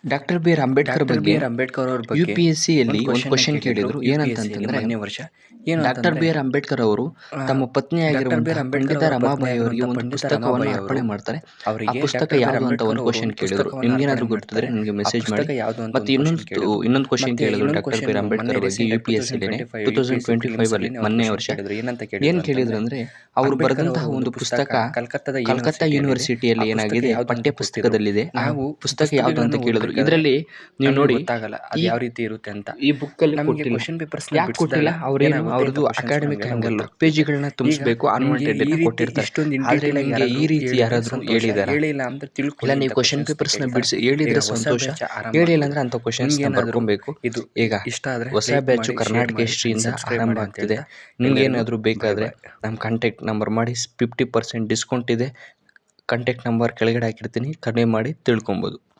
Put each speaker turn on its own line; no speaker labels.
Doctor B R Ambedkar ಬಗ್ಗೆ
ಅವ್ರ
you
ಬಗ್ಗೆ
ಪಿ ಎಸ್ ಸಿಯಲ್ಲಿ ಒಂದು ಕ್ವಶನ್ ಕೇಳಿದ್ರು.
UPSC ಯಲ್ಲಿ
ಏನಂತಂದ್ರೆ
ಮೊನ್ನೆ ವರ್ಷ ಏನು
ಡಾಕ್ಟರ್ ಬಿ ಆರ್ ಅಂಬೇಡ್ಕರ್ ಅವರು ತಮ್ಮ ಪತ್ನಿಯಾಗಿರುವಂತಹ ಪಂಡಿತ ರಮಾಬಾಯಿ ಅವರಿಗೆ ಒಂದು ಪುಸ್ತಕವನ್ನು ಅರ್ಪಣೆ ಮಾಡ್ತಾರೆ. ಆ ಪುಸ್ತಕ ಯಾವುದು ಅಂತ ಒಂದು ಕ್ವಶನ್ ಕೇಳಿದ್ರು. ನಿಮ್ಗೇನಾದ್ರೂ ಗೊತ್ತಿದ್ರೆ ನನಗೆ ಮೆಸೇಜ್ ಮಾಡಿ. ಮತ್ತೆ ಇನ್ನೊಂದು ಕ್ವಶನ್ ಕೇಳಿದ್ರು ಡಾಕ್ಟರ್ ಬಿ ಆರ್ ಅಂಬೇಡ್ಕರ್ ಬಗ್ಗೆ ಯು ಪಿ ಎಸ್ ಸಿಲೇನೆ 2025 ಅಲ್ಲಿ ಮೊನ್ನೆ ವರ್ಷ ಏನ್ ಕೇಳಿದ್ರು ಅಂದ್ರೆ ಅವರು ಬರೆದಂತಹ ಒಂದು ಪುಸ್ತಕ ಕಲ್ಕತ್ತಾ ಯೂನಿವರ್ಸಿಟಿಯಲ್ಲಿ ಏನಾಗಿದೆ ಪಠ್ಯ ಪುಸ್ತಕದಲ್ಲಿದೆ. ಆ ಪುಸ್ತಕ ಯಾವ್ದು ಅಂತ ಕೇಳಿದ್ರು. ಇದರಲ್ಲಿ ನೀವು ನೋಡಿ
ಯಾವ ರೀತಿ ಇರುತ್ತೆ ಅಂತ
ಈ ಬುಕ್ ಅಲ್ಲಿ
ಕ್ವಶನ್ ಪೇಪರ್ಸ್
ಯಾಕೆ ಕೊಟ್ಟಿಲ್ಲ, ಅವ್ರದ್ದು ಅಕಾಡೆಮಿಕ್ ಆಂಗಲ್ ಪೇಜ್ಗಳನ್ನ ತುಂಬಿಸಬೇಕು ಅನ್ವಾಂಟೆಡ್ ಕೊಟ್ಟಿರ್ತಾರೆ. ಆದ್ರೆ ನಿಮಗೆ ಈ ರೀತಿ ಯಾರಾದ್ರೂ ಹೇಳಿದಾರ ಇಲ್ಲ, ನೀವು ಕ್ವಶನ್ ಪೇಪರ್ಸ್ ನ ಬಿಡಿಸಿ ಹೇಳಿದ್ರೆ ಸಂತೋಷ, ಹೇಳಿಲ್ಲ ಅಂದ್ರೆ ಅಂತ ಕ್ವಶನ್ಸ್ ಬರ್ಕೊಬೇಕು. ಈಗ ಹೊಸ ಬ್ಯಾಚ್ ಕರ್ನಾಟಕ ಹಿಸ್ಟ್ರಿಯಿಂದ ಆರಂಭ ಆಗ್ತಿದೆ. ನಿಮ್ಗೆ ಏನಾದ್ರು ಬೇಕಾದ್ರೆ ನಮ್ಮ ಕಾಂಟ್ಯಾಕ್ಟ್ ನಂಬರ್ ಮಾಡಿ, 50% ಡಿಸ್ಕೌಂಟ್ ಇದೆ. ಕಾಂಟ್ಯಾಕ್ಟ್ ನಂಬರ್ ಕೆಳಗಡೆ ಹಾಕಿರ್ತೀನಿ, ಕಡಿಮೆ ಮಾಡಿ ತಿಳ್ಕೊಬಹುದು.